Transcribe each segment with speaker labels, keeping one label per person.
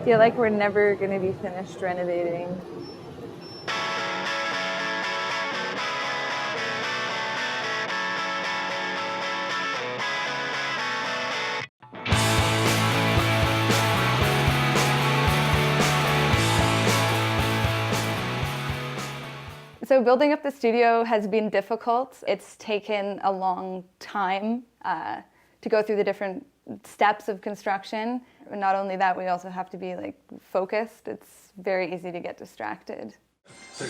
Speaker 1: feel like we're never going to be finished renovating. So building up the studio has been difficult. It's taken a long time to go through the different steps of construction. And not only that, we also have to be like focused. It's very easy to get distracted.
Speaker 2: It's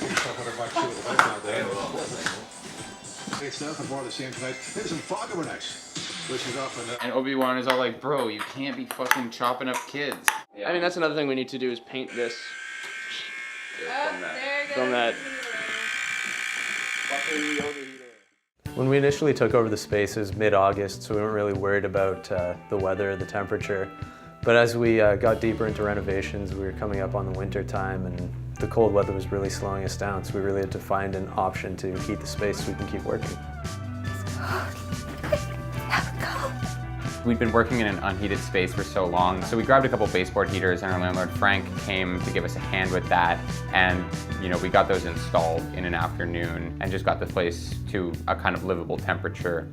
Speaker 2: nothing more the same tonight. There's some fog overnight, which is often.
Speaker 3: And Obi-Wan is all like, bro, you can't be fucking chopping up kids.
Speaker 4: Yeah. I mean, that's another thing we need to do is paint this. From that.
Speaker 5: When we initially took over the space, it was mid-August, so we weren't really worried about the weather, the temperature. But as we got deeper into renovations, we were coming up on the winter time, and the cold weather was really slowing us down, so we really had to find an option to heat the space so we can keep working.
Speaker 3: We'd been working in an unheated space for so long, so we grabbed a couple baseboard heaters, and our landlord Frank came to give us a hand with that. And we got those installed in an afternoon and just got the place to a kind of livable temperature.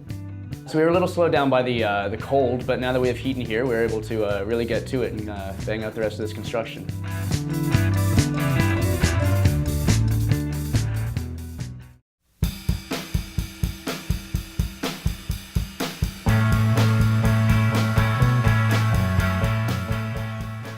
Speaker 4: So we were a little slowed down by the cold, but now that we have heat in here, we're able to really get to it and bang out the rest of this construction.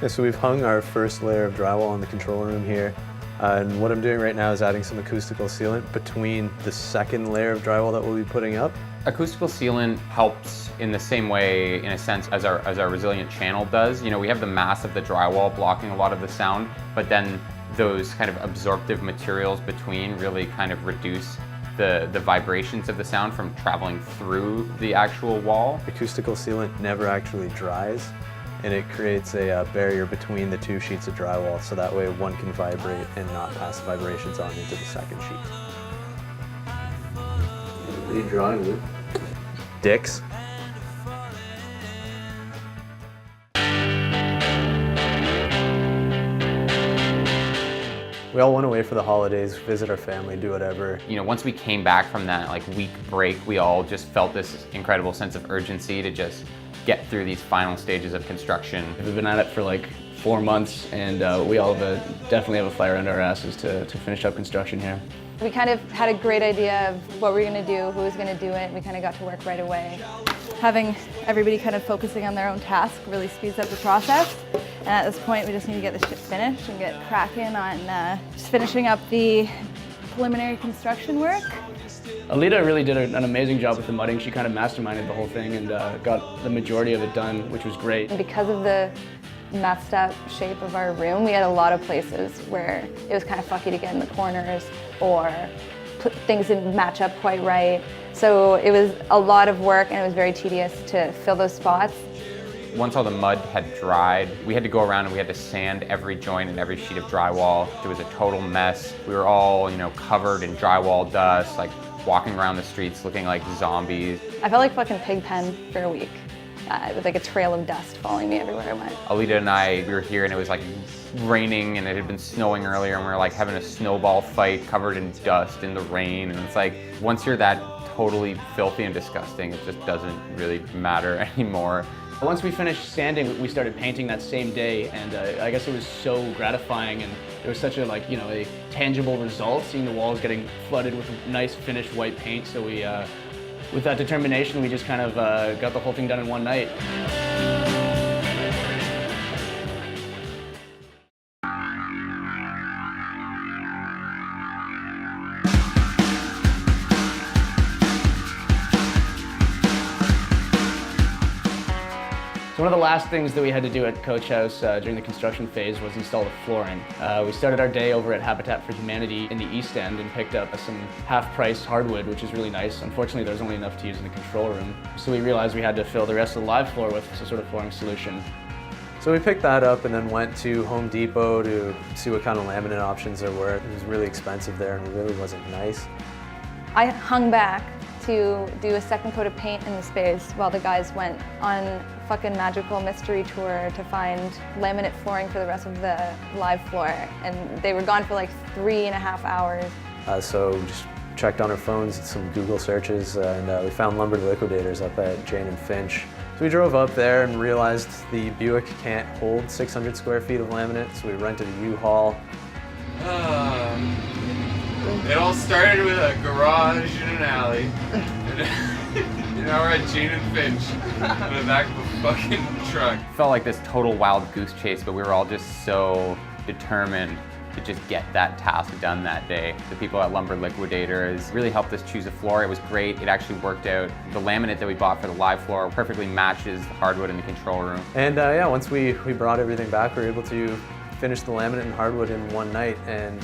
Speaker 5: So we've hung our first layer of drywall in the control room here. And what I'm doing right now is adding some acoustical sealant between the second layer of drywall that we'll be putting up.
Speaker 3: Acoustical sealant helps in the same way, in a sense, as our resilient channel does. We have the mass of the drywall blocking a lot of the sound, but then those kind of absorptive materials between really kind of reduce the vibrations of the sound from traveling through the actual wall.
Speaker 5: Acoustical sealant never actually dries, and it creates a barrier between the two sheets of drywall, so that way one can vibrate and not pass the vibrations on into the second sheet. What are you drawing, Luke? Dicks. We all went away for the holidays, visit our family, do whatever.
Speaker 3: Once we came back from that week break, we all just felt this incredible sense of urgency to just get through these final stages of construction.
Speaker 4: We've been at it for like 4 months, and we all definitely have a fire under our asses to finish up construction here.
Speaker 1: We kind of had a great idea of what we were going to do, who was going to do it. We kind of got to work right away. Having everybody kind of focusing on their own task really speeds up the process. And at this point, we just need to get this shit finished and get cracking on just finishing up the preliminary construction work.
Speaker 4: Alita really did an amazing job with the mudding. She kind of masterminded the whole thing and got the majority of it done, which was great.
Speaker 1: And because of the messed up shape of our room, we had a lot of places where it was kind of fucky to get in the corners, or things didn't match up quite right. So it was a lot of work, and it was very tedious to fill those spots.
Speaker 3: Once all the mud had dried, we had to go around and we had to sand every joint and every sheet of drywall. It was a total mess. We were all, covered in drywall dust, like walking around the streets looking like zombies.
Speaker 1: I felt like fucking Pigpen for a week. With like a trail of dust following me everywhere I went.
Speaker 3: Alita and we were here, and it was like raining, and it had been snowing earlier, and we were like having a snowball fight covered in dust in the rain. And it's like, once you're that totally filthy and disgusting, it just doesn't really matter anymore.
Speaker 4: Once we finished sanding, we started painting that same day, and I guess it was so gratifying, and it was such a tangible result, seeing the walls getting flooded with nice finished white paint. So we, with that determination, we just kind of got the whole thing done in one night. So one of the last things that we had to do at Coach House during the construction phase was install the flooring. We started our day over at Habitat for Humanity in the East End and picked up some half-price hardwood, which is really nice. Unfortunately, there was only enough to use in the control room. So we realized we had to fill the rest of the live floor with some sort of flooring solution.
Speaker 5: So we picked that up and then went to Home Depot to see what kind of laminate options there were. It was really expensive there, and it really wasn't nice.
Speaker 1: I hung back to do a second coat of paint in the space while the guys went on a fucking magical mystery tour to find laminate flooring for the rest of the live floor. And they were gone for like 3.5 hours.
Speaker 5: So we just checked on our phones, did some Google searches, and we found Lumber Liquidators up at Jane and Finch. So we drove up there and realized the Buick can't hold 600 square feet of laminate, so we rented a U-Haul.
Speaker 3: It all started with a garage in an alley. And now we're at Jane and Finch on the back of a fucking truck. Felt like this total wild goose chase, but we were all just so determined to just get that task done that day. The people at Lumber Liquidators really helped us choose a floor. It was great. It actually worked out. The laminate that we bought for the live floor perfectly matches the hardwood in the control room.
Speaker 5: And yeah, once we brought everything back, we were able to finish the laminate and hardwood in one night. And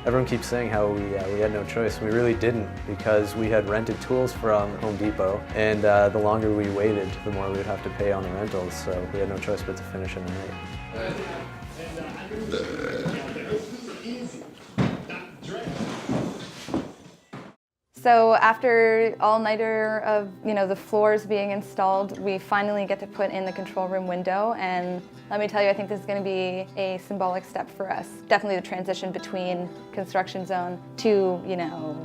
Speaker 5: everyone keeps saying how we had no choice. We really didn't, because we had rented tools from Home Depot, and the longer we waited, the more we would have to pay on the rentals. So we had no choice but to finish in the night.
Speaker 1: So after all-nighter of the floors being installed, we finally get to put in the control room window, and let me tell you, I think this is going to be a symbolic step for us. Definitely the transition between construction zone to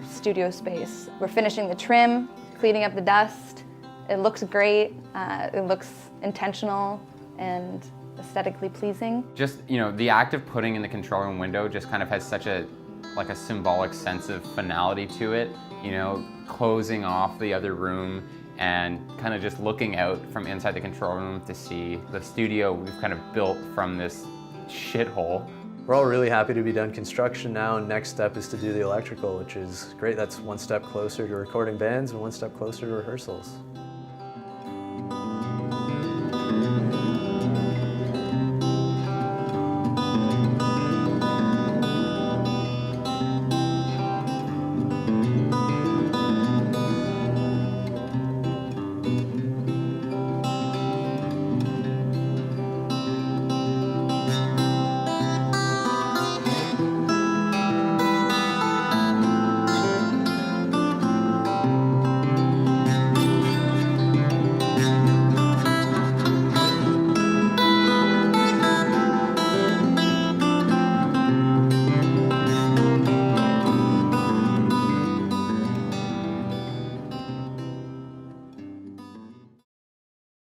Speaker 1: studio space. We're finishing the trim, cleaning up the dust. It looks great. It looks intentional and aesthetically pleasing.
Speaker 3: Just the act of putting in the control room window just kind of has such a symbolic sense of finality to it. Closing off the other room and kind of just looking out from inside the control room to see the studio we've kind of built from this shithole.
Speaker 5: We're all really happy to be done construction now, and next step is to do the electrical, which is great. That's one step closer to recording bands and one step closer to rehearsals.